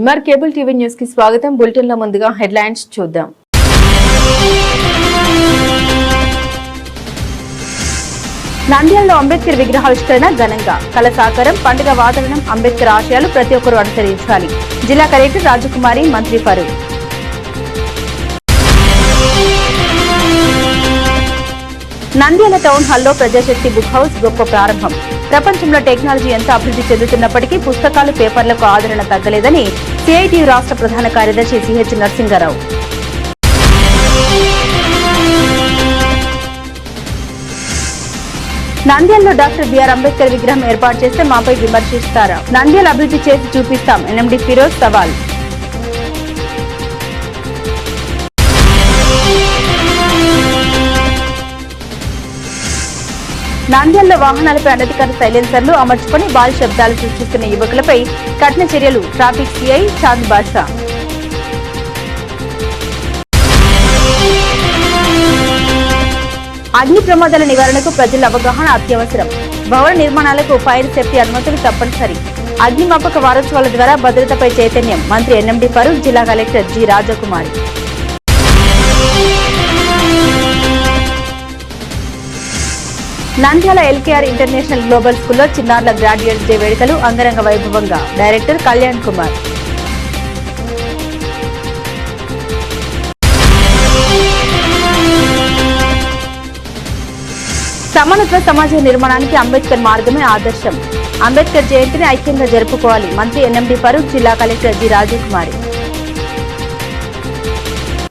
MR cable TV news కి స్వాగతం. Bulletin లో ముందుగా హెడ్లైన్స్ చూద్దాం. నంద్యాలలో అంబేద్కర్ విగ్రహావిష్కరణ ఘనంగా. కళ సాకారం, పండుగ వాతావరణం, అంబేద్కర్ ఆశయాలు ప్రతి ఒక్కరూ అనుసరించాలి. జిల్లా కలెక్టర్ రాజకుమారి, మంత్రి ఫరూక్. నంద్యాల టౌన్ హాల్లో ప్రజాశక్తి బుక్ హౌస్ గొప్ప ప్రారంభం. ప్రపంచంలో టెక్నాలజీ ఎంత అభివృద్ధి చెందుతున్నప్పటికీ పుస్తకాలు, పేపర్లకు ఆదరణ తగ్గలేదని సిఐటియు రాష్ట్ర ప్రధాన కార్యదర్శి సిహెచ్ నరసింగారావు. నంద్యాలలో డాక్టర్ బిఆర్ అంబేద్కర్ విగ్రహం ఏర్పాటు చేస్తే మాపై విమర్శిస్తారా? నంద్యాల అభివృద్ధి చేసి చూపిస్తాం, ఎన్ఎండి ఫిరోజ్ సవాల్. నంద్యాలలో వాహనాలపై అనధికార సైలెన్సర్లు అమర్చుకుని భారీ శబ్దాలు సృష్టిస్తున్న యువకులపై కఠిన చర్యలు. Traffic CI Chand Basha. అగ్ని ప్రమాదాల నివారణకు ప్రజల అవగాహన అత్యవసరం. భవన నిర్మాణాలకు ఫైర్ సేఫ్టీ అనుమతులు తప్పనిసరి. అగ్నిమాపక వారోత్సవాల ద్వారా భద్రతపై చైతన్యం. మంత్రి ఎన్ఎండి ఫరూక్, జిల్లా కలెక్టర్ జి రాజకుమారి. నంద్యాల ఎల్కేఆర్ ఇంటర్నేషనల్ గ్లోబల్ స్కూల్లో చిన్నారుల గ్రాడ్యుయేట్స్ డే వేడుకలు అంగరంగ వైభవంగా. డైరెక్టర్ కళ్యాణ్ కుమార్. సమానత్వ సమాజ నిర్మాణానికి అంబేద్కర్ మార్గమే ఆదర్శం. అంబేద్కర్ జయంతిని ఐక్యంగా జరుపుకోవాలి. మంత్రి ఎన్ఎండి ఫరూక్, జిల్లా కలెక్టర్ జి రాజకుమారి.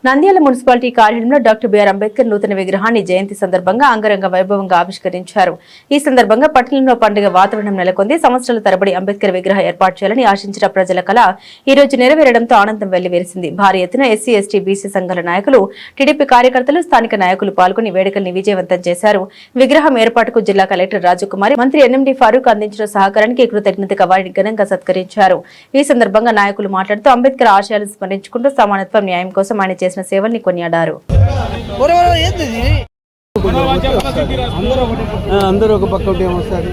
నంద్యాల మున్సిపాలిటీ కార్యాలయంలో డాక్టర్ బిఆర్ అంబేద్కర్ నూతన విగ్రహాన్ని జయంతి సందర్భంగా అంగరంగ వైభవంగా ఆవిష్కరించారు. ఈ సందర్భంగా పట్టణంలో పండుగ వాతావరణం నెలకొంది. సంవత్సరాల తరబడి అంబేద్కర్ విగ్రహం ఏర్పాటు చేయాలని ఆశించిన ప్రజల కళ ఈ రోజు నెరవేరడంతో ఆనందం వెల్లివిరిసింది. భారీ ఎత్తున ఎస్సీ, ఎస్టీ, బీసీ సంఘాల నాయకులు, టీడీపీ కార్యకర్తలు, స్థానిక నాయకులు పాల్గొని వేడుకల్ని విజయవంతం చేశారు. విగ్రహం ఏర్పాటుకు జిల్లా కలెక్టర్ రాజకుమారి, మంత్రి ఎన్ఎండి ఫరూక్ అందించిన సహకారానికి కృతజ్ఞతగా వారిని ఘనంగా సత్కరించారు. ఈ సందర్భంగా నాయకులు మాట్లాడుతూ అంబేద్కర్ ఆశయాలను స్మరించుకుంటూ సమానత్వం, న్యాయం కోసం ఆయన చేసిన సేవల్ని కొనియాడారు. అందరూ ఒక పక్క ఒకటి ఏమొస్తారు.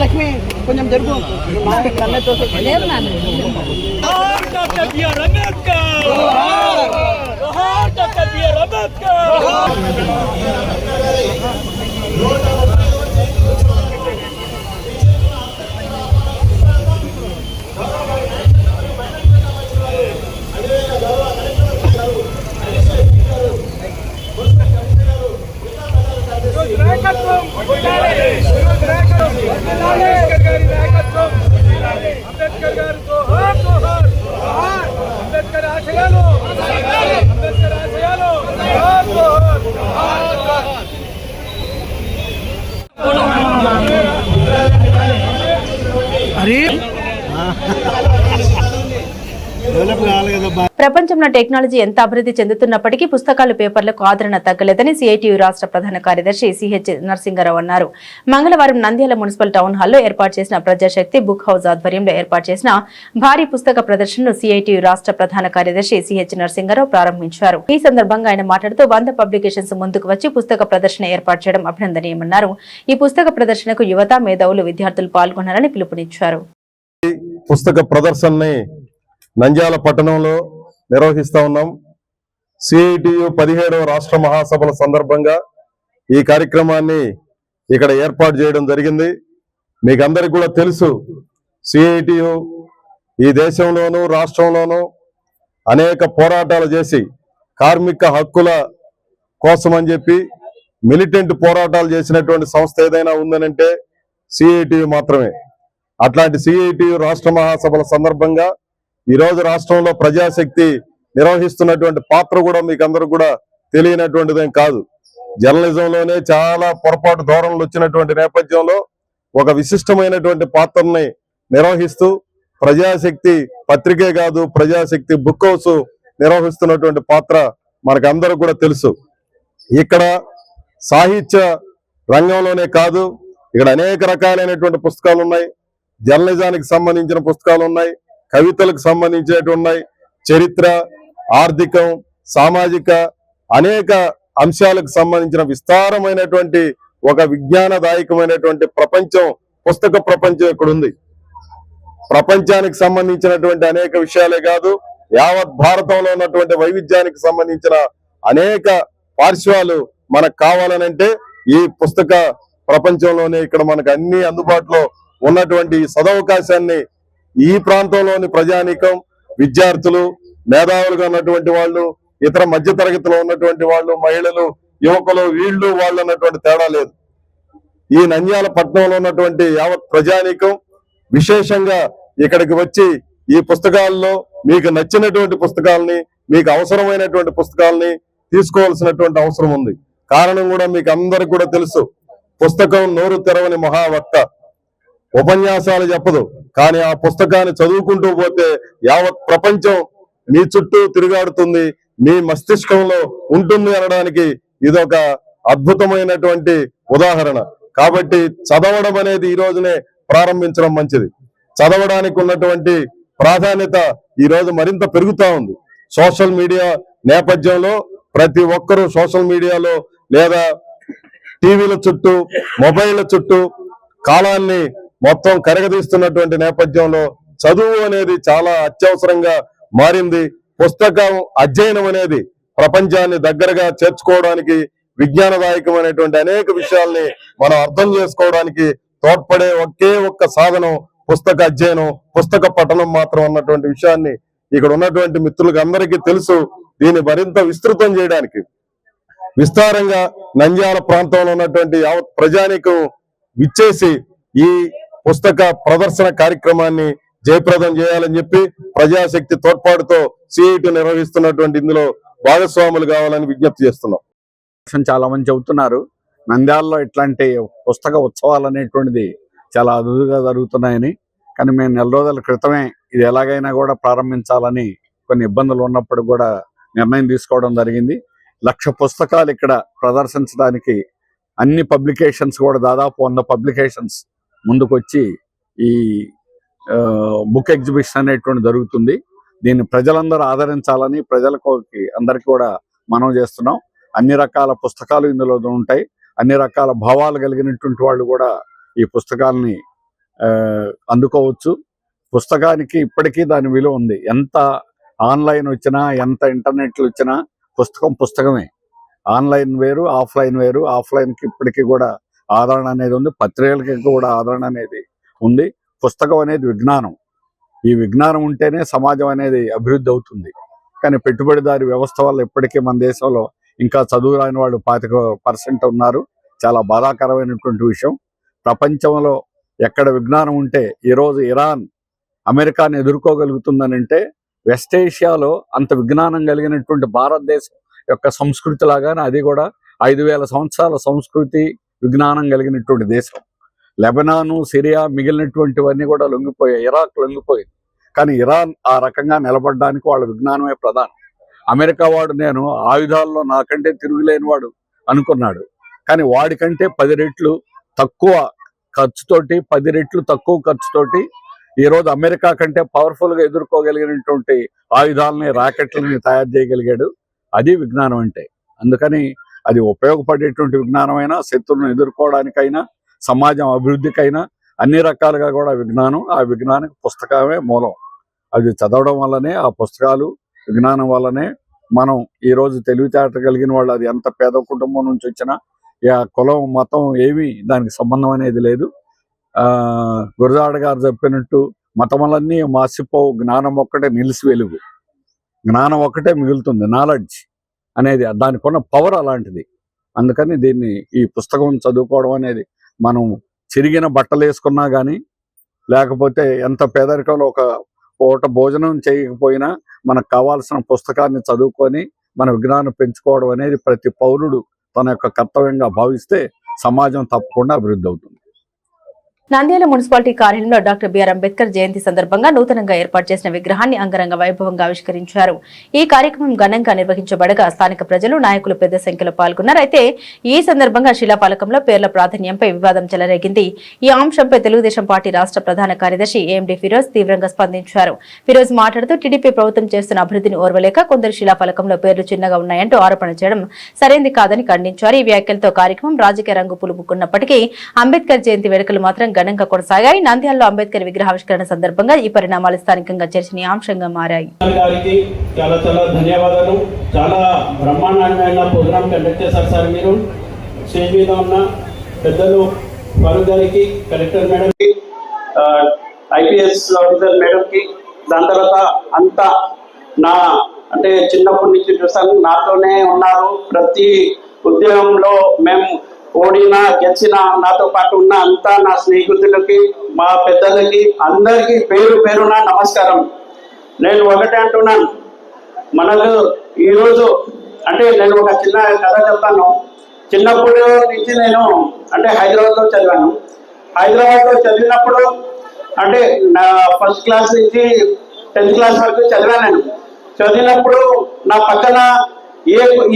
లక్ష్మి కొంచెం జరుగు. ప్రపంచంలో టెక్నాలజీ ఎంత అభివృద్ధి చెందుతున్నప్పటికీ పుస్తకాలు, పేపర్లకు ఆదరణ తగ్గలేదని సిఐటియు రాష్ట్ర ప్రధాన కార్యదర్శి సిహెచ్ నరసింగారావు అన్నారు. మంగళవారం నంద్యాల మున్సిపల్ టౌన్ హాల్లో ఏర్పాటు చేసిన ప్రజాశక్తి బుక్ హౌస్ ఆధ్వర్యంలో ఏర్పాటు చేసిన భారీ పుస్తక ప్రదర్శనను సిఐటియు రాష్ట్ర ప్రధాన కార్యదర్శి సిహెచ్ నరసింగారావు ప్రారంభించారు. ఈ సందర్భంగా ఆయన మాట్లాడుతూ 100 పబ్లికేషన్స్ ముందుకు వచ్చి పుస్తక ప్రదర్శన ఏర్పాటు చేయడం అభినందనీయమన్నారు. ఈ పుస్తక ప్రదర్శనకు యువత, మేధావులు, విద్యార్థులు పాల్గొన్నారని పిలుపునిచ్చారు. పుస్తక ప్రదర్శనని నంద్యాల పట్టణంలో నిర్వహిస్తా ఉన్నాం. సిఐటియు 17వ రాష్ట్ర మహాసభల సందర్భంగా ఈ కార్యక్రమాన్ని ఇక్కడ ఏర్పాటు చేయడం జరిగింది. మీకు అందరికి కూడా తెలుసు, సిఐటియు ఈ దేశంలోనూ రాష్ట్రంలోనూ అనేక పోరాటాలు చేసి కార్మిక హక్కుల కోసం అని చెప్పి మిలిటెంట్ పోరాటాలు చేసినటువంటి సంస్థ ఏదైనా ఉందనంటే సిఐటియు మాత్రమే. అట్లాంటి సిఐటియు రాష్ట్ర మహాసభల సందర్భంగా ఈరోజు రాష్ట్రంలో ప్రజాశక్తి నిర్వహిస్తున్నటువంటి పాత్ర కూడా మీకు అందరూ కూడా తెలియనటువంటిదేం కాదు. జర్నలిజంలోనే చాలా పొరపాటు ధోరణులు వచ్చినటువంటి నేపథ్యంలో ఒక విశిష్టమైనటువంటి పాత్రని నిర్వహిస్తూ ప్రజాశక్తి పత్రికే కాదు, ప్రజాశక్తి బుక్ హౌస్ నిర్వహిస్తున్నటువంటి పాత్ర మనకు అందరూ కూడా తెలుసు. ఇక్కడ సాహిత్య రంగంలోనే కాదు, ఇక్కడ అనేక రకాలైనటువంటి పుస్తకాలు ఉన్నాయి. జర్నలిజానికి సంబంధించిన పుస్తకాలు ఉన్నాయి, కవితలకు సంబంధించినవి ఉన్నాయి, చరిత్ర, ఆర్థికం, సామాజిక అనేక అంశాలకు సంబంధించిన విస్తారమైనటువంటి ఒక విజ్ఞానదాయకమైనటువంటి ప్రపంచం, పుస్తక ప్రపంచం ఇక్కడ ఉంది. ప్రపంచానికి సంబంధించినటువంటి అనేక విషయాలే కాదు, యావత్ భారతంలో ఉన్నటువంటి వైవిధ్యానికి సంబంధించిన అనేక పార్శ్వాలు మనకు కావాలనంటే ఈ పుస్తక ప్రపంచంలోనే ఇక్కడ మనకు అన్ని అందుబాటులో ఉన్నటువంటి సదవకాశాన్ని ఈ ప్రాంతంలోని ప్రజానీకం, విద్యార్థులు, మేధావులుగా ఉన్నటువంటి వాళ్ళు, ఇతర మధ్య తరగతిలో ఉన్నటువంటి వాళ్ళు, మహిళలు, యువకులు, వీళ్ళు వాళ్ళు అన్నటువంటి తేడా లేదు. ఈ నంద్యాల పట్టణంలో ఉన్నటువంటి యావత్ ప్రజానీకం విశేషంగా ఇక్కడికి వచ్చి ఈ పుస్తకాల్లో మీకు నచ్చినటువంటి పుస్తకాలని, మీకు అవసరమైనటువంటి పుస్తకాలని తీసుకోవాల్సినటువంటి అవసరం ఉంది. కారణం కూడా మీకు అందరికి కూడా తెలుసు, పుస్తకం నోరు తెరవని మహావక్త. ఉపన్యాసాలు చెప్పదు, కానీ ఆ పుస్తకాన్ని చదువుకుంటూ పోతే యావత్ ప్రపంచం మీ చుట్టూ తిరుగాడుతుంది, మీ మస్తిష్కంలో ఉంటుంది అనడానికి ఇదొక అద్భుతమైనటువంటి ఉదాహరణ. కాబట్టి చదవడం అనేది ఈ రోజునే ప్రారంభించడం మంచిది. చదవడానికి ఉన్నటువంటి ప్రాధాన్యత ఈ రోజు మరింత పెరుగుతా ఉంది. సోషల్ మీడియా నేపథ్యంలో ప్రతి ఒక్కరూ సోషల్ మీడియాలో లేదా టీవీల చుట్టూ, మొబైల్ చుట్టూ కాలాన్ని మొత్తం కరగదీస్తున్నటువంటి నేపథ్యంలో చదువు అనేది చాలా అత్యవసరంగా మారింది. పుస్తకం అధ్యయనం అనేది ప్రపంచాన్ని దగ్గరగా చేర్చుకోవడానికి, విజ్ఞానదాయకమైనటువంటి అనేక విషయాల్ని మనం అర్థం చేసుకోవడానికి తోడ్పడే ఒకే ఒక్క సాధనం పుస్తక అధ్యయనం, పుస్తక పఠనం మాత్రం అన్నటువంటి విషయాన్ని ఇక్కడ ఉన్నటువంటి మిత్రులకు అందరికీ తెలుసు. దీన్ని మరింత విస్తృతం చేయడానికి విస్తారంగా నంద్యాల ప్రాంతంలో ఉన్నటువంటి యావత్ ప్రజానీకం విచ్చేసి ఈ పుస్తక ప్రదర్శన కార్యక్రమాన్ని జయప్రదం చేయాలని చెప్పి ప్రజాశక్తి తోడ్పాటుతో సిఐటి నిర్వహిస్తున్నటువంటి ఇందులో భాగస్వాములు కావాలని విజ్ఞప్తి చేస్తున్నాం. చాలా మంది చెబుతున్నారు నంద్యాలలో ఇట్లాంటి పుస్తక ఉత్సవాలు అనేటువంటిది చాలా అరుదుగా జరుగుతున్నాయని. కానీ మేము నెల రోజుల క్రితమే ఇది ఎలాగైనా కూడా ప్రారంభించాలని కొన్ని ఇబ్బందులు ఉన్నప్పుడు కూడా నిర్ణయం తీసుకోవడం జరిగింది. 1,00,000 పుస్తకాలు ఇక్కడ ప్రదర్శించడానికి అన్ని పబ్లికేషన్స్ కూడా దాదాపు 100 పబ్లికేషన్స్ ముందుకొచ్చి ఈ బుక్ ఎగ్జిబిషన్ అనేటువంటి జరుగుతుంది. దీన్ని ప్రజలందరూ ఆదరించాలని ప్రజలకు అందరికీ కూడా మనం చేస్తున్నాం. అన్ని రకాల పుస్తకాలు ఇందులో ఉంటాయి. అన్ని రకాల భావాలు కలిగినటువంటి వాళ్ళు కూడా ఈ పుస్తకాలని అందుకోవచ్చు. పుస్తకానికి ఇప్పటికీ దాని విలువ ఉంది. ఎంత ఆన్లైన్ వచ్చినా, ఎంత ఇంటర్నెట్లు వచ్చినా పుస్తకం పుస్తకమే. ఆన్లైన్ వేరు, ఆఫ్లైన్ వేరు. ఆఫ్లైన్కి ఇప్పటికీ కూడా ఆదరణ అనేది ఉంది, పత్రికలకి కూడా ఆదరణ అనేది ఉంది. పుస్తకం అనేది విజ్ఞానం. ఈ విజ్ఞానం ఉంటేనే సమాజం అనేది అభివృద్ధి అవుతుంది. కానీ పెట్టుబడిదారి వ్యవస్థ వల్ల ఇప్పటికీ మన దేశంలో ఇంకా చదువు రాని వాళ్ళు 25% ఉన్నారు. చాలా బాధాకరమైనటువంటి విషయం. ప్రపంచంలో ఎక్కడ విజ్ఞానం ఉంటే ఈరోజు ఇరాన్ అమెరికాని ఎదుర్కోగలుగుతుందని అంటే వెస్ట్ ఏషియాలో అంత విజ్ఞానం కలిగినటువంటి భారతదేశం యొక్క సంస్కృతి లాగానే అది కూడా 5,000 సంవత్సరాల సంస్కృతి, విజ్ఞానం కలిగినటువంటి దేశం. లెబనాను, సిరియా మిగిలినటువంటివన్నీ కూడా లొంగిపోయాయి. ఇరాక్ లొంగిపోయింది. కానీ ఇరాన్ ఆ రకంగా నిలబడడానికి వాళ్ళ విజ్ఞానమే ప్రధానం. అమెరికా వాడు నేను ఆయుధాల్లో నాకంటే తిరుగులేని వాడు అనుకున్నాడు. కానీ వాడికంటే 10 రెట్లు తక్కువ ఖర్చుతోటి, 10 రెట్లు తక్కువ ఖర్చుతోటి ఈరోజు అమెరికా కంటే పవర్ఫుల్గా ఎదుర్కోగలిగినటువంటి ఆయుధాలని, రాకెట్లని తయారు చేయగలిగాడు. అది విజ్ఞానం అంటే. అందుకని అది ఉపయోగపడేటువంటి విజ్ఞానమైనా, శత్రువులను ఎదుర్కోవడానికైనా, సమాజం అభివృద్ధికైనా అన్ని రకాలుగా కూడా విజ్ఞానం. ఆ విజ్ఞానానికి పుస్తకమే మూలం. అది చదవడం వల్లనే, ఆ పుస్తకాలు విజ్ఞానం వల్లనే మనం ఈరోజు తెలివితేట కలిగిన వాళ్ళు, అది ఎంత పేద కుటుంబం నుంచి వచ్చినా, కులం, మతం ఏమీ దానికి సంబంధం అనేది లేదు. గురజాడ గారు చెప్పినట్టు మతములన్నీ మాసిపోవు, జ్ఞానం ఒక్కటే నిలిచి వెలుగు. జ్ఞానం ఒక్కటే మిగులుతుంది. నాలెడ్జ్ అనేది దానికి ఉన్న పవర్ అలాంటిది. అందుకని దీన్ని, ఈ పుస్తకం చదువుకోవడం అనేది, మనం చిరిగిన బట్టలు వేసుకున్నా కానీ, లేకపోతే ఎంత పేదరికంలో ఒక పూట భోజనం చేయకపోయినా మనకు కావాల్సిన పుస్తకాన్ని చదువుకొని మన విజ్ఞానం పెంచుకోవడం అనేది ప్రతి పౌరుడు తన యొక్క కర్తవ్యంగా భావిస్తే సమాజం తప్పకుండా అభివృద్ధి అవుతుంది. నంద్యాల మున్సిపాలిటీ కార్యాలయంలో డాక్టర్ బిఆర్ అంబేద్కర్ జయంతి సందర్భంగా నూతనంగా ఏర్పాటు చేసిన విగ్రహాన్ని అంగరంగ వైభవంగా ఆవిష్కరించారు. ఈ కార్యక్రమం ఘనంగా నిర్వహించబడగా స్థానిక ప్రజలు, నాయకులు పెద్ద సంఖ్యలో పాల్గొన్నారు. అయితే ఈ సందర్భంగా శిలాఫలకంలో పేర్ల ప్రాధాన్యంపై వివాదం చెలరేగింది. ఈ అంశంపై తెలుగుదేశం పార్టీ రాష్ట్ర ప్రధాన కార్యదర్శి ఏఎండి ఫిరోజ్ తీవ్రంగా స్పందించారు. ఫిరోజ్ మాట్లాడుతూ టీడీపీ ప్రభుత్వం చేస్తున్న అభివృద్ధిని ఓర్వలేక కొందరు శిలాఫలకంలో పేర్లు చిన్నగా ఉన్నాయంటూ ఆరోపణ చేయడం సరైంది కాదని ఖండించారు. ఈ వ్యాఖ్యలతో కార్యక్రమం రాజకీయ రంగు పులుముకున్నప్పటికీ అంబేద్కర్ జయంతి వేడుకలు మాత్రం ఘనంగా కొనసాగాయి. నంద్యాలలో అంబేద్కర్ విగ్రహావిష్కరణ సందర్భంగా ఈ పరిణామాలు స్థానికంగా చర్చనీయాంశంగా మారాయి. చాలా చాలా ధన్యవాదాలు. చాలా బ్రహ్మాండమైన ప్రోగ్రామ్ కండక్ట్ చేశారు సార్. మీరు స్టేజ్ మీద ఉన్న పెద్దలు ఫారూక్ గారికి, కలెక్టర్ మేడంకి, ఐపీఎస్ ఆఫీసర్ మేడంకి, దాని తర్వాత అంతా నా అంటే చిన్నప్పటి నుంచి చూసాను, నాతోనే ఉన్నారు. ప్రతి ఉద్యోగంలో మేము ఓడినా గెలిచినా నాతో పాటు ఉన్న అంతా నా స్నేహితులకి, మా పెద్దలకి, అందరికీ పేరు పేరున నమస్కారం. నేను ఒకటే అంటున్నాను, మనకు ఈరోజు అంటే నేను ఒక చిన్న కథ చెప్తాను. చిన్నప్పటి నుంచి నేను అంటే హైదరాబాద్లో చదివాను. హైదరాబాద్లో చదివినప్పుడు అంటే నా ఫస్ట్ క్లాస్ నుంచి 10th క్లాస్ వరకు చదివాను. నేను చదివినప్పుడు నా పక్కన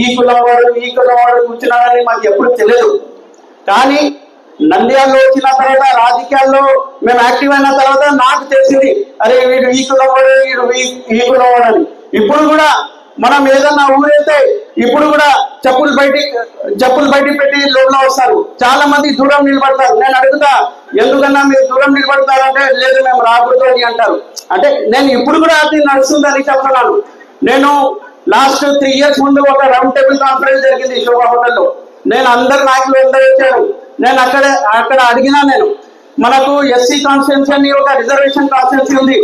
ఈ కులం వాడు కూర్చున్నారని మాకు ఎప్పుడు తెలియదు. కానీ నంద్యాలలో వచ్చిన తర్వాత, రాజకీయాల్లో మేము యాక్టివ్ అయిన తర్వాత నాకు తెలిసింది, అరే వీడు ఈ కులం వాడు, వీడు ఈ కులం వాడు అని. ఇప్పుడు కూడా మనం ఏదన్నా ఊరైతే ఇప్పుడు కూడా చెప్పులు బయటికి పెట్టి లోపల వస్తారు. చాలా మంది దూరం నిలబడతారు. నేను అడుగుతా, ఎందుకన్నా మీరు దూరం నిలబడతారంటే లేదు మేము రాకూడదు అని అంటారు. అంటే నేను ఇప్పుడు కూడా అది నడుస్తుందని చెప్తున్నాను. నేను లాస్ట్ 3 years ముందు ఒక రౌండ్ టేబుల్ కాన్ఫరెన్స్ జరిగింది శోభా హోటల్లో. నేను అందరు నాయకులు వచ్చారు. నేను అక్కడ అడిగినా, నేను మనకు ఎస్సీ కాన్స్టిట్యున్సీ అని ఒక రిజర్వేషన్ కాన్స్టిట్యున్సీ ఉంది,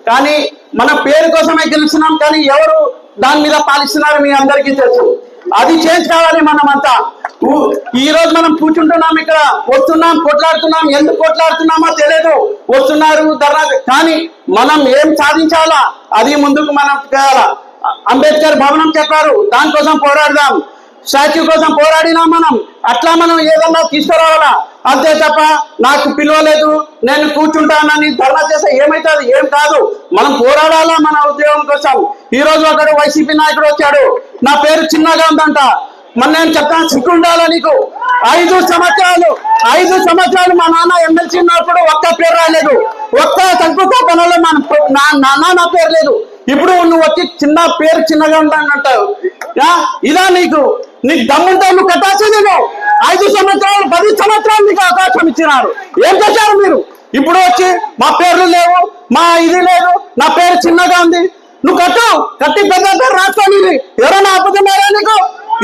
కానీ మన పేరు కోసమే గెలుస్తున్నాం, కానీ ఎవరు దాని మీద పాలిస్తున్నారు మీ అందరికీ తెలుసు. అది చేంజ్ కావాలి. మనమంతా ఈ రోజు మనం కూర్చుంటున్నాం, ఇక్కడ వస్తున్నాం, కొట్లాడుతున్నాం. ఎందుకు కొట్లాడుతున్నామో తెలియదు, వస్తున్నారు ధర్నా, కానీ మనం ఏం సాధించాలా అది ముందుకు మనం చేయాలా. అంబేద్కర్ భవనం చెప్పారు, దానికోసం పోరాడదాం. స్టాచ్యూ కోసం పోరాడినా మనం, అట్లా మనం ఏదన్నా తీసుకురావాలా. అంతే తప్ప నాకు పిలవలేదు నేను కూర్చుంటానని ధర్నా చేస్తే ఏమైతుంది? ఏం కాదు. మనం పోరాడాలా మన ఉద్యోగం కోసం. ఈ రోజు ఒకడు వైసీపీ నాయకుడు వచ్చాడు, నా పేరు చిన్నగా ఉందంట. మన నేను చెప్తాను, సిగ్గుండాలా నీకు? 5 సంవత్సరాలు మా నాన్న ఎమ్మెల్సీ ఉన్నప్పుడు ఒక్క పేరు రాలేదు, ఒక్క శంకుస్థాపనలో నా పేరు లేదు. ఇప్పుడు నువ్వు వచ్చి చిన్న పేరు చిన్నగా ఉంటానంటావు. ఇదా నీకు దమ్ముంటే నువ్వు కట్టాల్సింది. నువ్వు 5 సంవత్సరాలు 10 సంవత్సరాలు నీకు అవకాశం ఇచ్చినారు. ఏం చేశారు మీరు? ఇప్పుడు వచ్చి మా పేర్లు లేవు, మా ఇది లేదు, నా పేరు చిన్నగా ఉంది. నువ్వు కట్టి పెద్ద పేరు రాసుకోండి. ఎవరైనా ఆపుతున్నారా నీకు?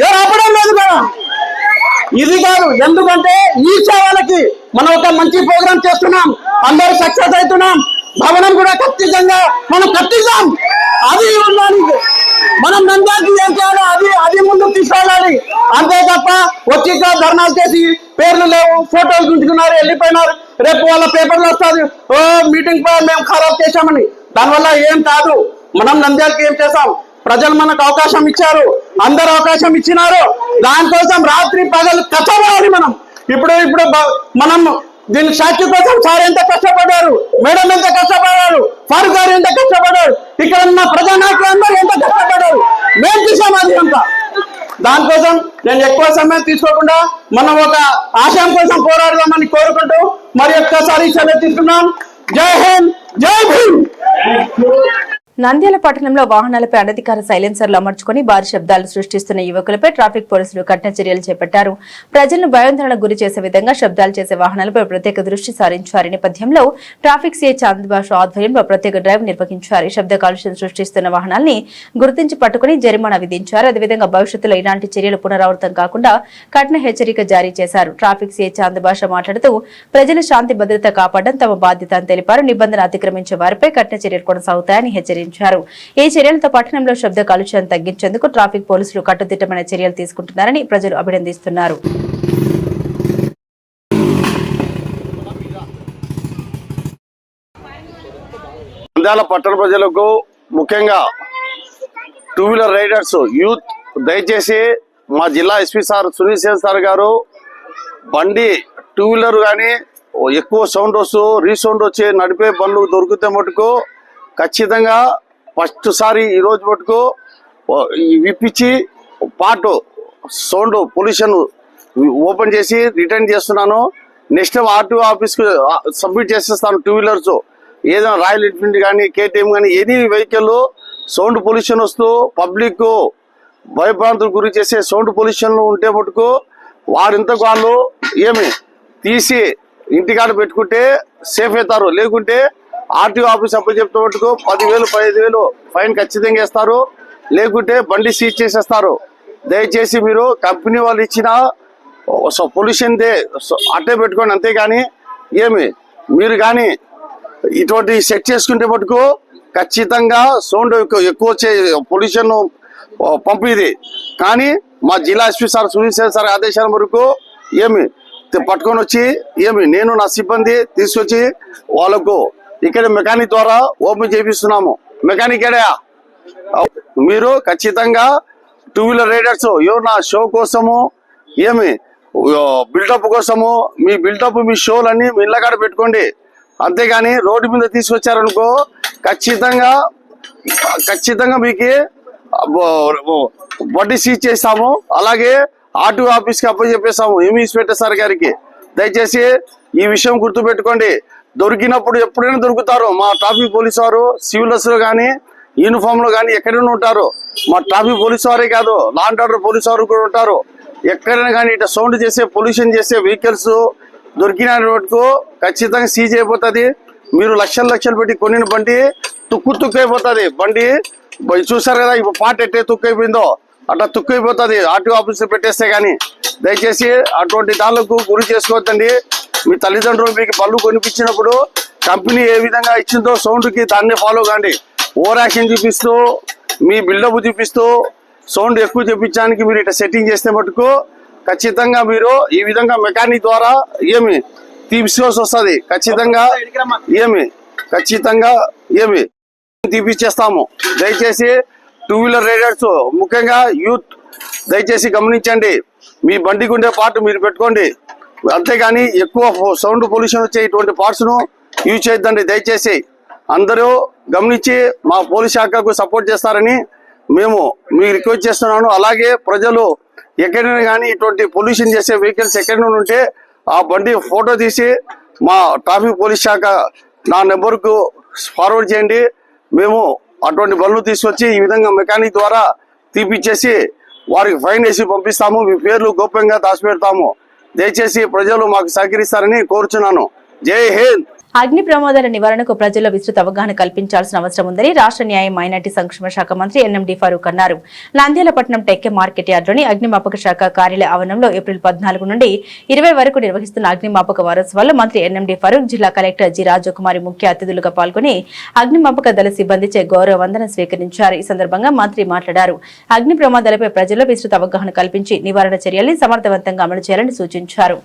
ఎవరు ఆపడం లేదు కదా. ఇది కాదు. ఎందుకంటే ఈ సేవలకి మనం ఒక మంచి ప్రోగ్రామ్ చేస్తున్నాం, అందరూ సక్సెస్ అవుతున్నాం. భవనం కూడా ఖచ్చితంగా మనం కట్టిద్దాం. అది ఉండానికి మనం నంద్యాలకి ఏం చేయాలో అది ముందుకు తీసుకెళ్ళాలి. అంతే తప్ప వచ్చి ధర్నాలు చేసి పేర్లు లేవు, ఫోటోలు గుంజుకున్నారు, వెళ్ళిపోయినారు. రేపు వాళ్ళ పేపర్లు వస్తుంది, మీటింగ్ మేము ఖరాబ్ చేశామని. దానివల్ల ఏం కాదు. మనం నంద్యాలకి ఏం చేస్తాం? ప్రజలు మనకు అవకాశం ఇచ్చారు, అందరు అవకాశం ఇచ్చినారు. దానికోసం రాత్రి పగలు కష్టపడాలి మనం. ఇప్పుడు మనం దీని సాక్షి కోసం సార్ ఎంత కష్టపడ్డారు, మేడం ఎంత కష్టపడ్డారు, ఫారూక్ గారు ఎంత కష్టపడ్డారు, ఇక్కడ ఉన్న ప్రజానాయకులు అందరూ ఎంత కష్టపడ్డారు. మేము చూసాం అది అంతా. దానికోసం నేను ఎక్కువ సమయం తీసుకోకుండా మనం ఒక ఆశయం కోసం పోరాడదామని కోరుకుంటూ మరి ఒక్కసారి సెలవు తీసుకున్నాం. జై హింద్, జై భీమ్. నంద్యాల పట్టణంలో వాహనాలపై అనధికార సైలెన్సర్లు అమర్చుకుని భారీ శబ్దాలు సృష్టిస్తున్న యువకులపై ట్రాఫిక్ పోలీసులు కఠిన చర్యలు చేపట్టారు. ప్రజలను భయాందోళనకు గురి చేసే విధంగా శబ్దాలు చేసే వాహనాలపై ప్రత్యేక దృష్టి సారించారు. నేపథ్యంలో ట్రాఫిక్ సిఐ చాంద్బాష ఆధ్వర్యంలో ప్రత్యేక డ్రైవ్ నిర్వహించారు. శబ్ద కాలుష్యం సృష్టిస్తున్న వాహనాల్ని గుర్తించి పట్టుకుని జరిమానా విధించారు. అదేవిధంగా భవిష్యత్తులో ఇలాంటి చర్యలు పునరావృతం కాకుండా కఠిన హెచ్చరిక జారీ చేశారు. ట్రాఫిక్ సిఐ చాంద్బాష మాట్లాడుతూ ప్రజల శాంతి భద్రత కాపాడడం తమ బాధ్యత అని తెలిపారు. నిబంధన అతిక్రమించే వారిపై కఠిన చర్యలు కొనసాగుతాయని హెచ్చరించారు. ఈ చర్యలతో పట్టణంలో శబ్ద కాలుష్యాన్ని తగ్గించేందుకు ట్రాఫిక్ పోలీసులు కట్టుదిట్టమైన చర్యలు తీసుకుంటున్నారని ప్రజలు అభినందిస్తున్నారు. నంద్యాల పట్టణ ప్రజలకు ముఖ్యంగా 2-వీలర్ రైడర్స్ యూత్ దయచేసి మా జిల్లా SP sir Sunil Sen sir గారు బండి 2-వీలర్ కానీ ఎక్కువ సౌండ్ రీసౌండ్ వచ్చి నడిపే బండ్లు దొరికితే మటుకు ఖచ్చితంగా ఫస్ట్ సారి ఈ రోజు మటుకు విప్పించి పాటు సౌండ్ పొల్యూషన్ ఓపెన్ చేసి రిటర్న్ చేస్తున్నాను. నెక్స్ట్ టైం ఆర్టీఓ ఆఫీస్కి సబ్మిట్ చేసేస్తాను. 2 వీలర్స్ ఏదైనా రాయల్ ఎన్ఫీల్డ్ కానీ KTM కానీ ఎనీ వెహికల్ సౌండ్ పొల్యూషన్ వస్తూ పబ్లిక్ భయభ్రాంతులకు గురి చేసే సౌండ్ పొల్యూషన్ ఉంటే మటుకు వారింతకు వాళ్ళు ఏమి తీసి ఇంటికాడ పెట్టుకుంటే సేఫ్ అవుతారు. లేకుంటే ఆర్టీఓ ఆఫీస్ అప్పచెప్తే మటుకు 10,000 15,000 ఫైన్ ఖచ్చితంగా వేస్తారు. లేకుంటే బండి సీజ్ చేసేస్తారు. దయచేసి మీరు కంపెనీ వాళ్ళు ఇచ్చిన పొల్యూషన్ దే అట్టే పెట్టుకోండి. అంతేగాని ఏమి మీరు కానీ ఇటువంటి సెట్ చేసుకుంటే మటుకు ఖచ్చితంగా సౌండ్ ఎక్కువ వచ్చే పొల్యూషన్ పంపిది. కానీ మా జిల్లా ఎస్పీ సార్ సునీల్ సార్ ఆదేశాల వరకు ఏమి పట్టుకొని వచ్చి నేను నా సిబ్బంది తీసుకొచ్చి వాళ్ళకు ఇక్కడ మెకానిక్ ద్వారా ఓపెన్ చేపిస్తున్నాము. మెకానిక్ ఏడా మీరు ఖచ్చితంగా 2 వీలర్ రైడర్స్ నా షో కోసము బిల్డప్ కోసము మీ బిల్డప్ మీ షోలన్నీ మీ ఇళ్ళకాడ పెట్టుకోండి. అంతేగాని రోడ్డు మీద తీసుకొచ్చారనుకో ఖచ్చితంగా మీకు వడ్డీ సీజ్ చేస్తాము. అలాగే ఆర్టీఓ ఆఫీస్కి అప్పచెప్పేస్తాము ఇన్స్పెక్టర్ సార్ గారికి. దయచేసి ఈ విషయం గుర్తుపెట్టుకోండి. దొరికినప్పుడు ఎప్పుడైనా దొరుకుతారు. మా ట్రాఫిక్ పోలీసు వారు సివిల్స్ లో కానీ యూనిఫామ్ లో కానీ ఎక్కడైనా ఉంటారు. మా ట్రాఫిక్ పోలీసు వారే కాదు, లా అండ్ ఆర్డర్ పోలీసు వారు కూడా ఉంటారు. ఎక్కడైనా కానీ ఇట్లా సౌండ్ చేసే పొల్యూషన్ చేసే వెహికల్స్ దొరికిన వరకు ఖచ్చితంగా సీజ్ అయిపోతుంది. మీరు లక్షలు పెట్టి కొనిన బండి తుక్కు అయిపోతుంది. బండి చూసారు కదా ఇప్పుడు పాట ఎట్టే తుక్కు అయిపోయిందో అట్లా తుక్కు అయిపోతుంది ఆర్టీఓ ఆఫీస్ పెట్టేస్తే. కానీ దయచేసి అటువంటి దానికి గురి చేసుకోవద్దండి. మీ తల్లిదండ్రులు మీకు బళ్ళు కొనిపించినప్పుడు కంపెనీ ఏ విధంగా ఇచ్చిందో సౌండ్కి దాన్ని ఫాలో కాండి. ఓవర్ యాక్షన్ చూపిస్తూ మీ బిల్డప్ చూపిస్తూ సౌండ్ ఎక్కువ చూపించడానికి మీరు ఇట్లా సెట్టింగ్ చేస్తే మటుకు ఖచ్చితంగా మీరు ఈ విధంగా మెకానిక్ ద్వారా తీసుకోవాల్సి వస్తుంది. ఖచ్చితంగా తీపిచ్చేస్తాము. దయచేసి 2 వీలర్ రైడర్స్ ముఖ్యంగా యూత్ దయచేసి గమనించండి. మీ బండికి ఉండే పార్ట్ మీరు పెట్టుకోండి. అంతేగాని ఎక్కువ సౌండ్ పొల్యూషన్ వచ్చే ఇటువంటి పార్ట్స్ ను యూజ్ చేయొద్దండి. దయచేసి అందరూ గమనించి మా పోలీస్ శాఖకు సపోర్ట్ చేస్తారని మేము మీకు రిక్వెస్ట్ చేస్తున్నాను. అలాగే ప్రజలు ఎక్కడైనా కానీ ఇటువంటి పొల్యూషన్ చేసే వెహికల్స్ ఎక్కడైనా ఉంటే ఆ బండి ఫోటో తీసి మా ట్రాఫిక్ పోలీస్ శాఖ నా నెంబర్కు ఫార్వర్డ్ చేయండి. మేము అటువంటి బండ్లు తీసుకొచ్చి ఈ విధంగా మెకానిక్ ద్వారా తీపిచ్చేసి వారికి ఫైన్ వేసి పంపిస్తాము. మీ పేర్లు గోప్యంగా దాచిపెడతాము. దయచేసి ప్రజలు మాకు సహకరిస్తారని కోరుచున్నాను. జై హింద్. అగ్ని ప్రమాదాల నివారణకు ప్రజల్లో విస్తృత అవగాహన కల్పించాల్సిన అవసరం ఉందని రాష్ట్ర న్యాయ మైనార్టీ సంక్షేమ శాఖ మంత్రి ఎన్ఎండి ఫరూక్ అన్నారు. నంద్యాల పట్టణం టెక్కే మార్కెట్ యార్డులోని అగ్నిమాపక శాఖ కార్యాలయ ఆవరణంలో ఏప్రిల్ 14 నుండి 20 వరకు నిర్వహిస్తున్న అగ్నిమాపక వారోత్సవాల్లో మంత్రి ఎన్ఎండి ఫరూక్, జిల్లా కలెక్టర్ జి రాజకుమారి ముఖ్య అతిథులుగా పాల్గొని అగ్నిమాపక దళ సిబ్బందిచే గౌరవ వందనం స్వీకరించారు. ఈ సందర్భంగా మంత్రి మాట్లాడారు. అగ్ని ప్రమాదాలపై ప్రజల్లో విస్తృత అవగాహన కల్పించి నివారణ చర్యల్ని సమర్థవంతంగా అమలు చేయాలని సూచించారు.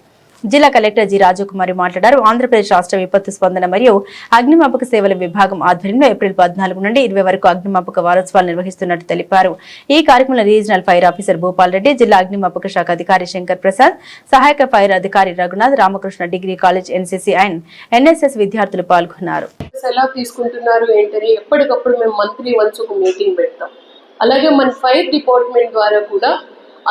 జిల్లా కలెక్టర్ జి రాజకుమారి మాట్లాడారు. ఆంధ్రప్రదేశ్ రాష్ట్ర విపత్తు స్పందన మరియు అగ్నిమాపక సేవల విభాగం ఆధ్వర్యంలో ఏప్రిల్ 14 నుండి 20 వరకు అగ్నిమాపక వారోత్సవాలు నిర్వహిస్తున్నట్టు తెలిపారు. ఈ కార్యక్రమంలో regional fire officer Bhupal Reddy, జిల్లా అగ్నిమాపక శాఖ అధికారి శంకర్ ప్రసాద్, సహాయక ఫైర్ అధికారి Raghunath, Ramakrishna degree college, NCC and NSS విద్యార్థులు పాల్గొన్నారు. ఎలా తీసుకుంటున్నారు ఏంటని ఎప్పటికప్పుడు మేము మంత్లీ వన్స్ ఒక మీటింగ్ పెడతాం. అలాగే మన ఫైర్ డిపార్ట్మెంట్ ద్వారా కూడా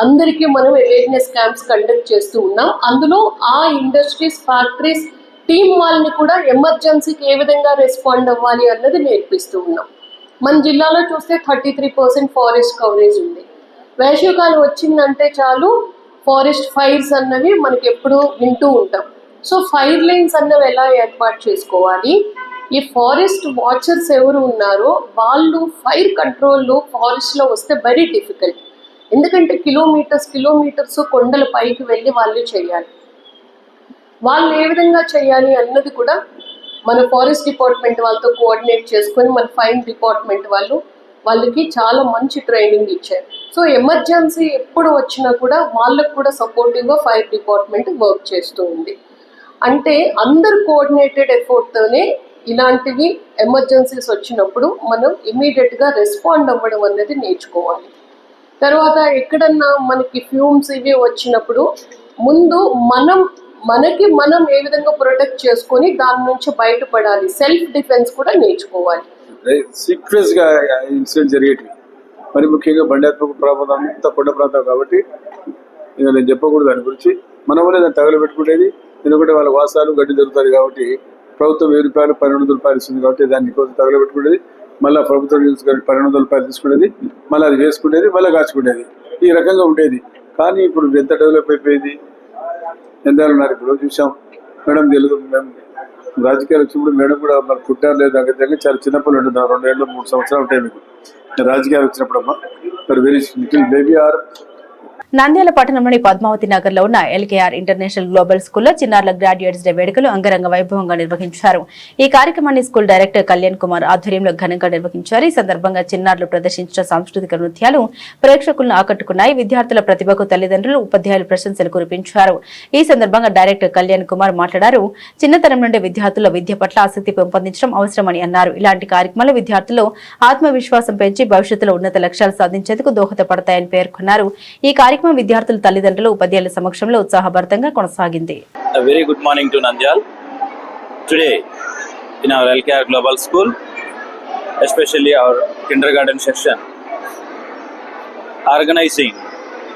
అందరికీ మనం అవేర్నెస్ క్యాంప్స్ కండక్ట్ చేస్తూ ఉన్నాం. అందులో ఆ ఇండస్ట్రీస్, ఫ్యాక్టరీస్ టీమ్ వాళ్ళని కూడా ఎమర్జెన్సీకి ఏ విధంగా రెస్పాండ్ అవ్వాలి అన్నది నేర్పిస్తూ ఉన్నాం. మన జిల్లాలో చూస్తే 33% ఫారెస్ట్ కవరేజ్ ఉంది. వేసవికాలం వచ్చిందంటే చాలు ఫారెస్ట్ ఫైర్స్ అన్నవి మనకి ఎప్పుడు వింటూ ఉంటాం. సో ఫైర్ లైన్స్ అన్నవి ఎలా ఏర్పాటు చేసుకోవాలి, ఈ ఫారెస్ట్ వాచర్స్ ఎవరు ఉన్నారో వాళ్ళు ఫైర్ కంట్రోల్ ఫారెస్ట్లో వస్తే వెరీ డిఫికల్ట్. ఎందుకంటే కిలోమీటర్స్ కొండల పైకి వెళ్ళి వాళ్ళు చేయాలి. వాళ్ళు ఏ విధంగా చేయాలి అన్నది కూడా మన ఫారెస్ట్ డిపార్ట్మెంట్ వాళ్ళతో కోఆర్డినేట్ చేసుకొని మన ఫైర్ డిపార్ట్మెంట్ వాళ్ళకి చాలా మంచి ట్రైనింగ్ ఇచ్చారు. సో ఎమర్జెన్సీ ఎప్పుడు వచ్చినా కూడా వాళ్ళకు కూడా సపోర్టివ్గా ఫైర్ డిపార్ట్మెంట్ వర్క్ చేస్తూ ఉంది. అంటే అందరు కోఆర్డినేటెడ్ ఎఫర్ట్తోనే ఇలాంటివి ఎమర్జెన్సీస్ వచ్చినప్పుడు మనం ఇమీడియట్గా రెస్పాండ్ అవ్వడం అనేది నేర్చుకోవాలి. తర్వాత ఎక్కడన్నా మనకి ఫ్యూమ్స్ ఇవి వచ్చినప్పుడు ముందు మనం మనకి మనం ఏ విధంగా ప్రొటెక్ట్ చేసుకొని దాని నుంచి బయటపడాలి, సెల్ఫ్ డిఫెన్స్ కూడా నేర్చుకోవాలి. సీక్వెన్స్ గా ఇన్సిడెంట్ జరిగేటివి, మరి ముఖ్యంగా బండాత్మక ప్రాంతం అంతా కొండ ప్రాంతం కాబట్టి ఇక నేను చెప్పకూడదు దాని గురించి. మన వల్ల దాన్ని తగలబెట్టుకునేది, ఎందుకంటే వాళ్ళ వాసాలు గడ్డి దొరుకుతాయి కాబట్టి ప్రభుత్వం 1000 రూపాయలు 1200 రూపాయలు ఇస్తుంది కాబట్టి దాన్ని కోసం తగలబెట్టుకునేది, మళ్ళీ ప్రభుత్వం 1200 రూపాయలు తీసుకునేది, మళ్ళీ అది వేసుకునేది, మళ్ళీ కాచుకునేది, ఈ రకంగా ఉండేది. కానీ ఇప్పుడు ఎంత డెవలప్ అయిపోయింది, ఎంత ఉన్నారు ఇప్పుడు చూసాం. మేడం తెలుగు, మేము రాజకీయాలు వచ్చినప్పుడు మేడం కూడా మరి పుట్టారు లేదు దగ్గర చాలా చిన్నపిల్లలు ఉంటున్నారు, 2 ఏళ్ళు 3 సంవత్సరాలు ఉంటాయి మీకు రాజకీయాలు వచ్చినప్పుడు అమ్మా. మరి very little baby are. Nandyal పట్టణంలోని పద్మావతి నగర్ లో ఉన్న ఎల్కేఆర్ ఇంటర్నేషనల్ గ్లోబల్ స్కూల్లో చిన్నారుల గ్రాడ్యుయేట్స్ డే వేడుకలు అంగరంగ వైభవంగా నిర్వహించారు. ఈ కార్యక్రమాన్ని స్కూల్ డైరెక్టర్ కళ్యాణ్ కుమార్ ఆధ్వర్యంలో ఘనంగా నిర్వహించారు. ఈ సందర్భంగా చిన్నారులు ప్రదర్శించిన సాంస్కృతిక నృత్యాలు ప్రేక్షకులను ఆకట్టుకున్నాయి. విద్యార్థుల ప్రతిభకు తల్లిదండ్రులు, ఉపాధ్యాయులు ప్రశంసలు కురిపించారు. ఈ సందర్భంగా డైరెక్టర్ కళ్యాణ్ కుమార్ మాట్లాడారు. చిన్నతనం నుండి విద్యార్థుల విద్య పట్ల ఆసక్తి పెంపొందించడం అవసరమని అన్నారు. ఇలాంటి కార్యక్రమాలు విద్యార్థుల్లో ఆత్మవిశ్వాసం పెంచి భవిష్యత్తులో ఉన్నత లక్ష్యాలు సాధించేందుకు దోహదపడతాయని పేర్కొన్నారు. ఈ కార్యక్రమం విద్యార్థులు, తల్లిదండ్రులు, ఉపాధ్యాయుల సమక్షంలో ఉత్సాహభరితంగా కొనసాగింది. A very good morning to Nandyal. Today in our LKR Global School, especially our kindergarten section, organizing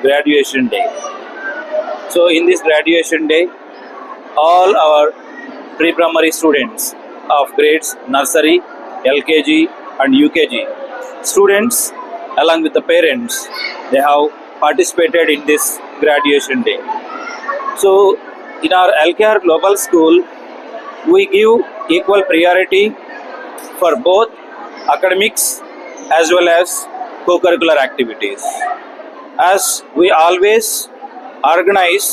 graduation day. So in this graduation day, all our pre-primary students of grades nursery, LKG and UKG students along with the parents, they have participated in this graduation day. So in our LKR Global School, we give equal priority for both academics as well as co-curricular activities. As we always organize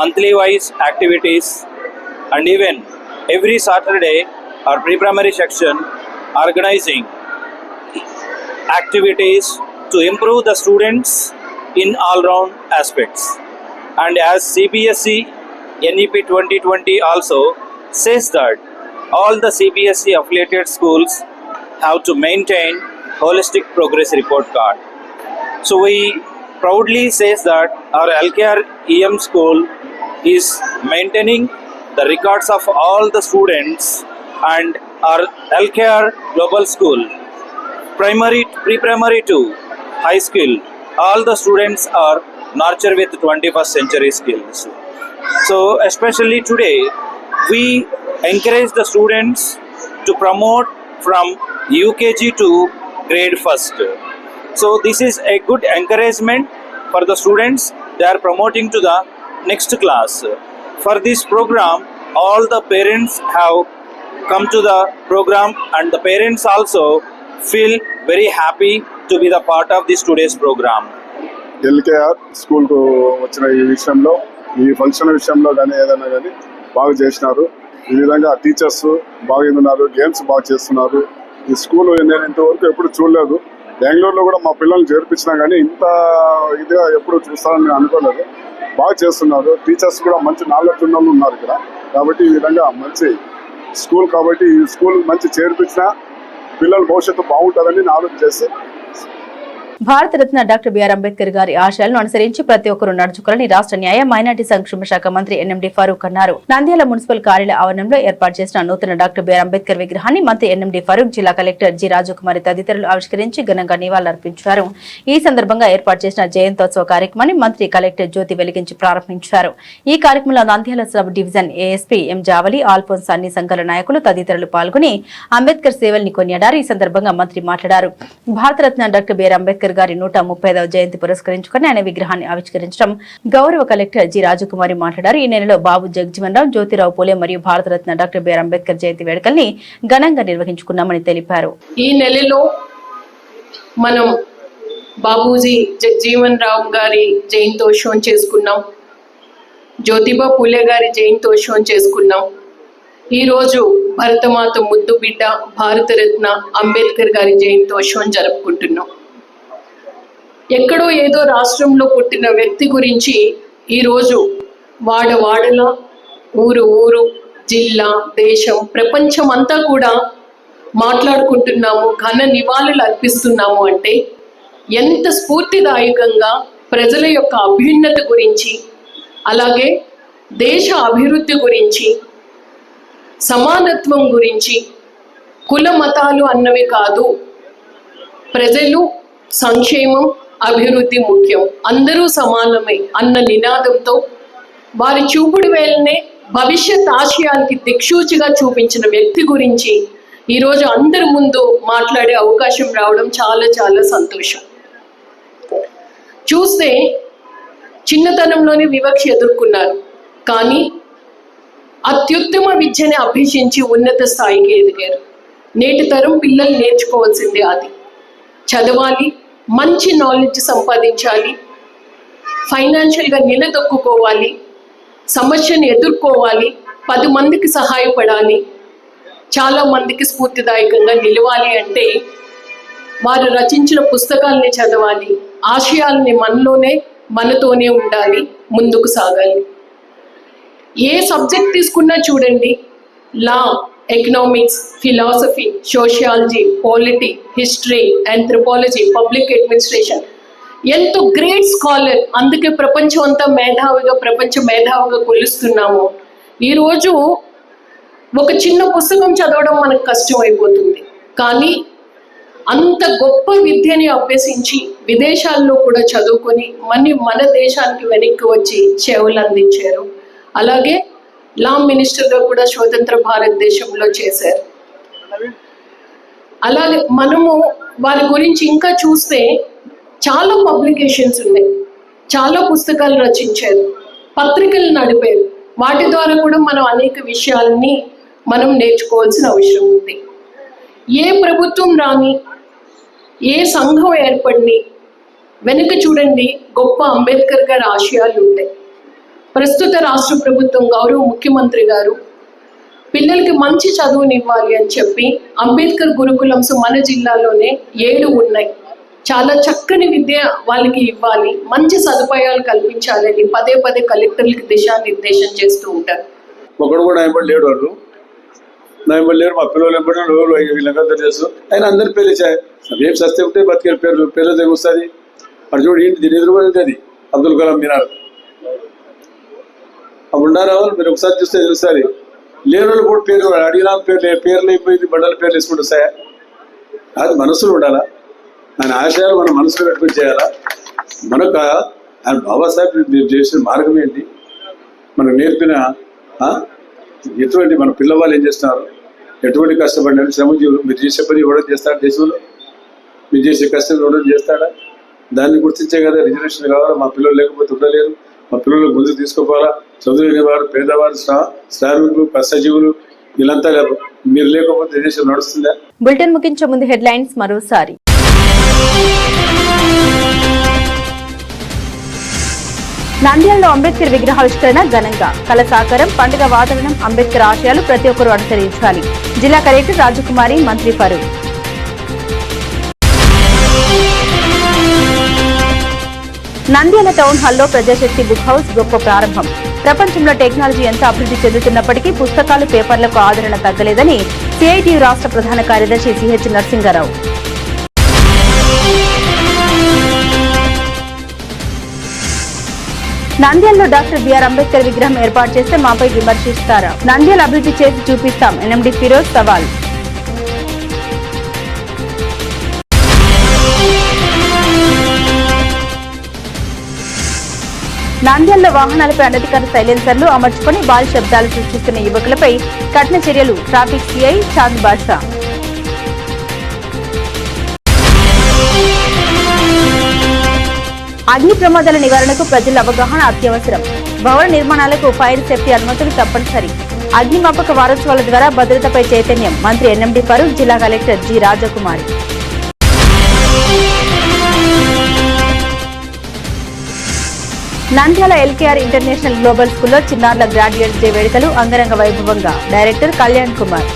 monthly wise activities, and even every Saturday our pre-primary section organizing activities to improve the students in all round aspects. And as CBSE NEP 2020 also says that all the CBSE affiliated schools have to maintain holistic progress report card. So we proudly says that our LKR EM school is maintaining the records of all the students, and our LKR Global School primary, pre-primary to high school, all the students are nurtured with 21st century skills. So especially today we encourage the students to promote from UKG to grade 1st. So this is a good encouragement for the students. They are promoting to the next class. For this program, all the parents have come to the program, and the parents also feel very happy to be the part of this today's program. LKR స్కూల్కు వచ్చిన ఈ విషయంలో, ఈ function విషయంలో కానీ ఏదైనా కానీ బాగా చేసినారు. ఈ విధంగా టీచర్స్ బాగా ఉన్నారు, గేమ్స్ బాగా చేస్తున్నారు. ఈ స్కూల్ నేను ఇంతవరకు ఎప్పుడు చూడలేదు. బెంగళూరులో కూడా మా పిల్లల్ని చేర్పించినా కానీ ఇంత ఇదిగా ఎప్పుడు చూస్తారని నేను అనుకోలేదు. బాగా చేస్తున్నారు. టీచర్స్ కూడా మంచి నాలెడ్జ్ ఉన్న వాళ్ళు ఉన్నారు ఇక్కడ. కాబట్టి ఈ విధంగా మంచి స్కూల్ కాబట్టి ఈ స్కూల్ మంచి చేర్పించినా పిల్లల భవిష్యత్తు బాగుంటుందని నేను ఆలోచన చేసి భారతరత్న డాక్టర్ బిఆర్ అంబేద్కర్ గారి ఆశయాలను అనుసరించి ప్రతి ఒక్కరూ నడుచుకోవాలని రాష్ట్ర న్యాయ, మైనార్టీ సంక్షేమ శాఖ మంత్రి ఎన్ఎండి ఫరూక్ అన్నారు. నంద్యాల మున్సిపల్ కార్యాలయ ఆవరణంలో ఏర్పాటు చేసిన నూతన డాక్టర్ బిఆర్ అంబేద్కర్ విగ్రహాన్ని మంత్రి ఎన్ఎండి ఫరూక్, జిల్లా కలెక్టర్ జి రాజకుమారి తదితరులు ఆవిష్కరించి ఘనంగా నివాళులర్పించారు. ఈ సందర్భంగా ఏర్పాటు చేసిన జయంతోత్సవ కార్యక్రమాన్ని మంత్రి కలెక్టర్ జ్యోతి వెలిగించి ప్రారంభించారు. ఈ కార్యక్రమంలో Nandyal sub division ASP M Javali, Alphonse, అన్ని సంఘాల నాయకులు తదితరులు పాల్గొని అంబేద్కర్ సేవల్ని కొనియాడారు. ఈ సందర్భంగా మంత్రి మాట్లాడారు. భారతరత్న డాక్టర్ బిఆర్ అంబేద్కర్ గారి 135వ జయంతి పురస్కరించుకుని ఆయన విగ్రహాన్ని ఆవిష్కరించడం గౌరవ కలెక్టర్ జి రాజకుమారి మాట్లాడారు. ఈ నెలలో బాబు జగజీవన్ రావు, జ్యోతిరావు పూలే మరియు భారతరత్న డాక్టర్ బిఆర్ అంబేద్కర్ జయంతి వేడుకల్ని ఘనంగా నిర్వహించుకున్నామని తెలిపారు. ఈ నెలలో మనం బాబూజీ జగజీవన్ రావు గారి జయంతోత్సవం చేసుకున్నాం, జ్యోతిబా పూలే గారి జయంతోత్సవం చేసుకున్నాం. ఈరోజు భరతమాత ముద్దు బిడ్డ భారతరత్న అంబేద్కర్ గారి జయంతోత్సవం జరుపుకుంటున్నాం. ఎక్కడో ఏదో రాష్ట్రంలో పుట్టిన వ్యక్తి గురించి ఈరోజు వాడవాడల, ఊరు ఊరు, జిల్లా, దేశం, ప్రపంచం అంతా కూడా మాట్లాడుకుంటున్నాము, ఘన నివాళులు అర్పిస్తున్నాము అంటే ఎంత స్ఫూర్తిదాయకంగా ప్రజల యొక్క అభ్యున్నత గురించి, అలాగే దేశ అభివృద్ధి గురించి, సమానత్వం గురించి, కుల మతాలు అన్నవి కాదు, ప్రజలు సంక్షేమం అభివృద్ధి ముఖ్యం, అందరూ సమానమే అన్న నినాదంతో వారి చూపుడు వేలనే భవిష్యత్ ఆశయాలకి దిక్సూచిగా చూపించిన వ్యక్తి గురించి ఈరోజు అందరి ముందు మాట్లాడే అవకాశం రావడం చాలా చాలా సంతోషం. చూస్తే చిన్నతనంలోనే వివక్ష ఎదుర్కొన్నారు, కానీ అత్యుత్తమ విద్యని అభ్యసించి ఉన్నత స్థాయికి ఎదిగారు. నేటి తరం పిల్లలు నేర్చుకోవాల్సిందే అది. చదవాలి, మంచి నాలెడ్జ్ సంపాదించాలి, ఫైనాన్షియల్గా నిలదొక్కుకోవాలి, సమస్యను ఎదుర్కోవాలి, 10 మందికి సహాయపడాలి, చాలా మందికి స్ఫూర్తిదాయకంగా నిలవాలి అంటే వారు రచించిన పుస్తకాలని చదవాలి, ఆశయాలని మనతోనే ఉండాలి, ముందుకు సాగాలి. ఏ సబ్జెక్ట్ తీసుకున్నా చూడండి, law, economics, philosophy, sociology, polity, history, anthropology, public administration, ఎంతో గ్రేట్ స్కాలర్. అందుకే ప్రపంచం అంతా ప్రపంచ మేధావిగా కొలుస్తున్నాము. ఈరోజు ఒక చిన్న పుస్తకం చదవడం మనకు కష్టం అయిపోతుంది, కానీ అంత గొప్ప విద్యని అభ్యసించి విదేశాల్లో కూడా చదువుకొని మన దేశానికి వెనక్కి వచ్చి సేవలు అందించారు. అలాగే లా మినిస్టర్గా కూడా స్వతంత్ర భారతదేశంలో చేశారు. అలాగే మనము వారి గురించి ఇంకా చూస్తే చాలా పబ్లికేషన్స్ ఉన్నాయి, చాలా పుస్తకాలు రచించారు, పత్రికలు నడిపారు. వాటి ద్వారా కూడా మనం అనేక విషయాలని మనం నేర్చుకోవాల్సిన అవసరం ఉంది. ఏ ప్రభుత్వం రాని, ఏ సంఘం ఏర్పడిని వెనుక చూడండి గొప్ప అంబేద్కర్ గారి ఆశయాలు ఉంటాయి. ప్రస్తుత రాష్ట్ర ప్రభుత్వం గౌరవ ముఖ్యమంత్రి గారు పిల్లలకి మంచి చదువునివ్వాలి అని చెప్పి అంబేద్కర్ గురుకులమ్స్ మన జిల్లాలోనే 7 ఉన్నాయి. చాలా చక్కని విద్య వాళ్ళకి ఇవ్వాలి, మంచి సదుపాయాలు కల్పించాలని పదే కలెక్టర్లకి దిశానిర్దేశం చేస్తూ ఉంటారు. ఒకడు కూడా లేడు, వాళ్ళు లేరు, మా పిల్లలు ఎవరు వీళ్ళందరూ తెలుసు. ఆయన అందరి పేర్లు ఇచ్చాయి. ఏం సస్తే ఉంటే బతికే పేర్లు తెగుస్తుంది. అటు చూడు, ఏంటి దీని ఎదురు అది అబ్దుల్ కలాం మినార్. అప్పుడు ఉండాలి, మీరు ఒకసారి చూస్తే తెలుస్తుంది. లేని వాళ్ళు కూడా పేరు అడిగిన పేర్లు అయిపోయింది, బండల పేర్లు వేసుకుంటూ వస్తాయా? అది మనసులో ఉండాలా? ఆయన ఆశయాలు మనం మనసులో పెట్టుకుని చేయాలా? మనకు ఆయన బాబాసాహెబ్ చేసిన మార్గం ఏంటి, మనకు నేర్పిన ఎటువంటి మన పిల్లవాళ్ళు ఏం చేస్తున్నారు, ఎటువంటి కష్టపడినారు, శ్రమజీవులు. మీరు చేసే పని ఇవ్వడం చేస్తాడు దేశంలో, మీరు చేసే కష్టం ఇవ్వడం చేస్తాడా? దాన్ని గుర్తించే కదా రిజర్వేషన్ కావాలా. మా పిల్లలు లేకపోతే ఉండలేరు, మా పిల్లలు ముందుకు తీసుకోవాలా. చదువులేని వారు, పేదవారు, శ్రామికులు, కష్టజీవులు వీళ్ళంతా మీరు లేకపోతే దేశం నడుస్తుందా? బులెటిన్ ముగించే ముందు హెడ్లైన్స్ మరోసారి. నంద్యాలలో అంబేద్కర్ విగ్రహావిష్కరణ ఘనంగా, కళ సాకారం, పండుగ వాతావరణం, అంబేద్కర్ ఆశయాలు ప్రతి ఒక్కరూ అనుసరించాలి. జిల్లా కలెక్టర్ రాజకుమారి, మంత్రి ఫరూక్. నంద్యాల టౌన్ హాల్లో ప్రజాశక్తి బుక్ హౌస్ గొప్ప ప్రారంభం. ప్రపంచంలో టెక్నాలజీ ఎంత అభివృద్ధి చెందుతున్నప్పటికీ పుస్తకాలు, పేపర్లకు ఆదరణ తగ్గలేదని సిఐటియు రాష్ట్ర ప్రధాన కార్యదర్శి సిహెచ్ నరసింగారావు. నంద్యాలలో డాక్టర్ బిఆర్ అంబేద్కర్ విగ్రహం ఏర్పాటు చేస్తే మాపై విమర్శిస్తారా? నంద్యాల అభివృద్ధి చేసి చూపిస్తాం, ఎన్ఎండి ఫిరోజ్ సవాల్. నంద్యాలలో వాహనాలపై అనధికార సైలెన్సర్లు అమర్చుకుని భారీ శబ్దాలు సృష్టిస్తున్న యువకులపై కఠిన చర్యలు, ట్రాఫిక్ సిఐ చాంద్ బాషా. అగ్ని ప్రమాదాల నివారణకు ప్రజల అవగాహన అత్యవసరం. భవన నిర్మాణాలకు ఫైర్ సేఫ్టీ అనుమతులు తప్పనిసరి. అగ్నిమాపక వారోత్సవాల ద్వారా భద్రతపై చైతన్యం. మంత్రి ఎన్ఎండి ఫరూక్, జిల్లా కలెక్టర్ జి రాజకుమారి. నంద్యాల ఎల్కేఆర్ ఇంటర్నేషనల్ గ్లోబల్ స్కూల్లో చిన్నారుల గ్రాడ్యుయేట్స్ డే వేడుకలు అంగరంగ వైభవంగా. డైరెక్టర్ కళ్యాణ్ కుమార్.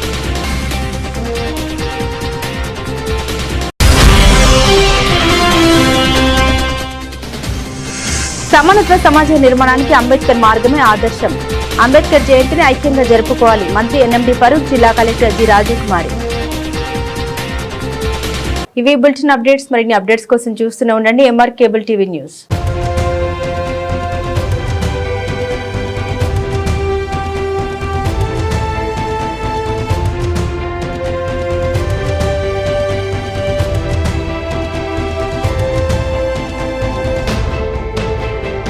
సమానత్వ సమాజ నిర్మాణానికి అంబేద్కర్ మార్గమే ఆదర్శం. అంబేద్కర్ జయంతిని ఐక్యంగా జరుపుకోవాలి. మంత్రి ఎన్ఎండి ఫరూక్, జిల్లా కలెక్టర్ జి రాజకుమారి. ఇవి బులెటిన్ అప్డేట్స్. మరిన్ని అప్డేట్స్ కోసం చూస్తూనే ఉండండి ఎంఆర్ కేబుల్ టీవీ న్యూస్.